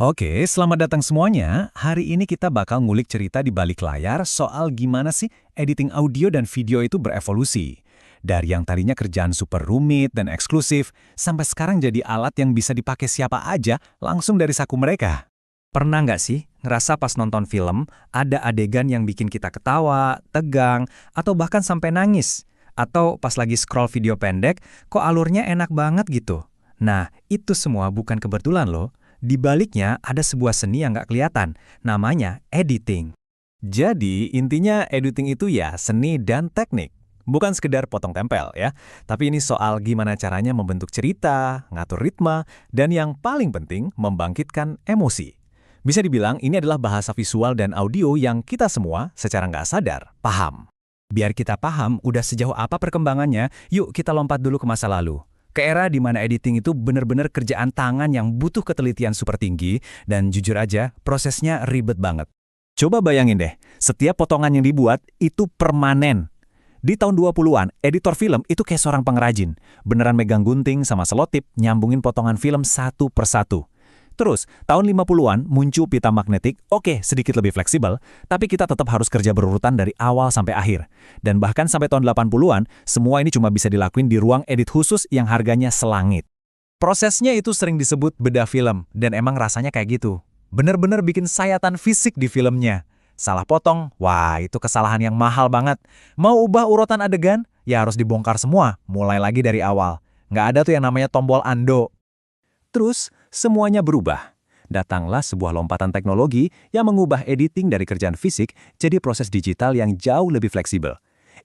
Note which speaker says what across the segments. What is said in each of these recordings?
Speaker 1: Oke, selamat datang semuanya. Hari ini kita bakal ngulik cerita di balik layar soal gimana sih editing audio dan video itu berevolusi. Dari yang tadinya kerjaan super rumit dan eksklusif, sampai sekarang jadi alat yang bisa dipakai siapa aja langsung dari saku mereka.
Speaker 2: Pernah nggak sih ngerasa pas nonton film, ada adegan yang bikin kita ketawa, tegang, atau bahkan sampai nangis? Atau pas lagi scroll video pendek, kok alurnya enak banget gitu? Nah, itu semua bukan kebetulan loh. Di baliknya ada sebuah seni yang nggak kelihatan, namanya editing.
Speaker 1: Jadi, intinya editing itu ya seni dan teknik. Bukan sekedar potong tempel ya, tapi ini soal gimana caranya membentuk cerita, ngatur ritme, dan yang paling penting, membangkitkan emosi. Bisa dibilang ini adalah bahasa visual dan audio yang kita semua secara nggak sadar paham.
Speaker 2: Biar kita paham udah sejauh apa perkembangannya, yuk kita lompat dulu ke masa lalu. Ke era di mana editing itu benar-benar kerjaan tangan yang butuh ketelitian super tinggi, dan jujur aja, prosesnya ribet banget.
Speaker 1: Coba bayangin deh, setiap potongan yang dibuat itu permanen. Di tahun 20-an, editor film itu kayak seorang pengrajin. Beneran megang gunting sama selotip, nyambungin potongan film satu persatu. Terus, tahun 50-an muncul pita magnetik, oke, sedikit lebih fleksibel, tapi kita tetap harus kerja berurutan dari awal sampai akhir. Dan bahkan sampai tahun 80-an, semua ini cuma bisa dilakuin di ruang edit khusus yang harganya selangit. Prosesnya itu sering disebut bedah film, dan emang rasanya kayak gitu. Bener-bener bikin sayatan fisik di filmnya. Salah potong, wah itu kesalahan yang mahal banget. Mau ubah urutan adegan, ya harus dibongkar semua, mulai lagi dari awal. Nggak ada tuh yang namanya tombol undo. Terus, semuanya berubah. Datanglah sebuah lompatan teknologi yang mengubah editing dari kerjaan fisik jadi proses digital yang jauh lebih fleksibel.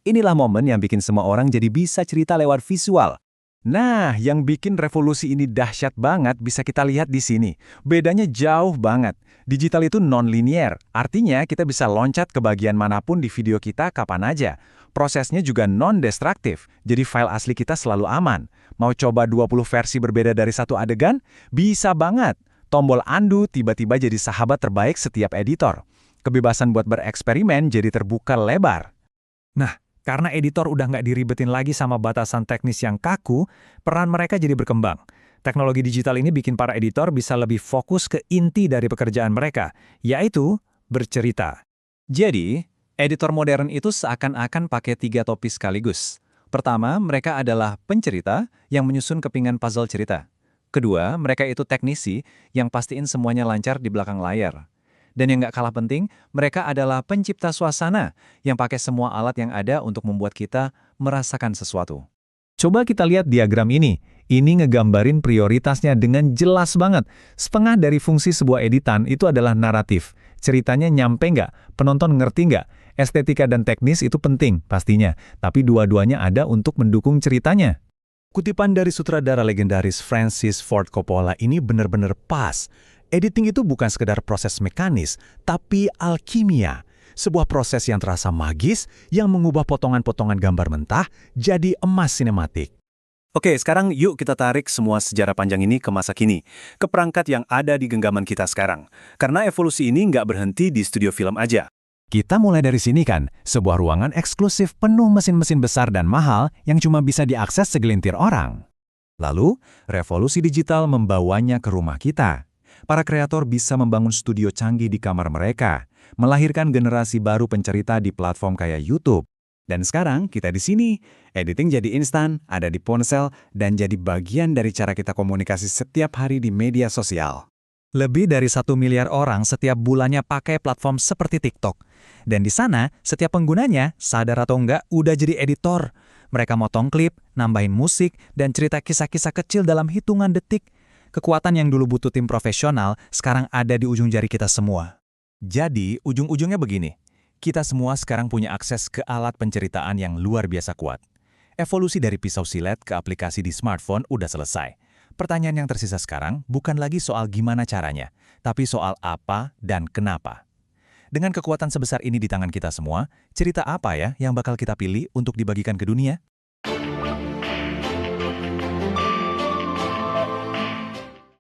Speaker 1: Inilah momen yang bikin semua orang jadi bisa cerita lewat visual. Nah, yang bikin revolusi ini dahsyat banget bisa kita lihat di sini. Bedanya jauh banget. Digital itu non-linear, artinya kita bisa loncat ke bagian manapun di video kita kapan aja. Prosesnya juga non-destruktif, jadi file asli kita selalu aman. Mau coba 20 versi berbeda dari satu adegan? Bisa banget. Tombol undo tiba-tiba jadi sahabat terbaik setiap editor. Kebebasan buat bereksperimen jadi terbuka lebar.
Speaker 2: Nah, karena editor udah nggak diribetin lagi sama batasan teknis yang kaku, peran mereka jadi berkembang. Teknologi digital ini bikin para editor bisa lebih fokus ke inti dari pekerjaan mereka, yaitu bercerita.
Speaker 1: Jadi, editor modern itu seakan-akan pakai 3 topi sekaligus. Pertama, mereka adalah pencerita yang menyusun kepingan puzzle cerita. Kedua, mereka itu teknisi yang pastiin semuanya lancar di belakang layar. Dan yang nggak kalah penting, mereka adalah pencipta suasana yang pakai semua alat yang ada untuk membuat kita merasakan sesuatu. Coba kita lihat diagram ini. Ini ngegambarin prioritasnya dengan jelas banget. Setengah dari fungsi sebuah editan itu adalah naratif. Ceritanya nyampe nggak? Penonton ngerti nggak? Estetika dan teknis itu penting, pastinya. Tapi dua-duanya ada untuk mendukung ceritanya. Kutipan dari sutradara legendaris Francis Ford Coppola ini benar-benar pas. Editing itu bukan sekedar proses mekanis, tapi alkimia. Sebuah proses yang terasa magis, yang mengubah potongan-potongan gambar mentah jadi emas sinematik. Oke, sekarang yuk kita tarik semua sejarah panjang ini ke masa kini, ke perangkat yang ada di genggaman kita sekarang. Karena evolusi ini nggak berhenti di studio film aja. Kita mulai dari sini kan, sebuah ruangan eksklusif penuh mesin-mesin besar dan mahal yang cuma bisa diakses segelintir orang. Lalu, revolusi digital membawanya ke rumah kita. Para kreator bisa membangun studio canggih di kamar mereka, melahirkan generasi baru pencerita di platform kayak YouTube. Dan sekarang kita di sini, editing jadi instan, ada di ponsel, dan jadi bagian dari cara kita komunikasi setiap hari di media sosial.
Speaker 2: Lebih dari 1 miliar orang setiap bulannya pakai platform seperti TikTok. Dan di sana, setiap penggunanya, sadar atau enggak, udah jadi editor. Mereka motong klip, nambahin musik, dan cerita kisah-kisah kecil dalam hitungan detik. Kekuatan yang dulu butuh tim profesional, sekarang ada di ujung jari kita semua.
Speaker 1: Jadi, ujung-ujungnya begini. Kita semua sekarang punya akses ke alat penceritaan yang luar biasa kuat. Evolusi dari pisau silet ke aplikasi di smartphone udah selesai. Pertanyaan yang tersisa sekarang bukan lagi soal gimana caranya, tapi soal apa dan kenapa. Dengan kekuatan sebesar ini di tangan kita semua, cerita apa ya yang bakal kita pilih untuk dibagikan ke dunia?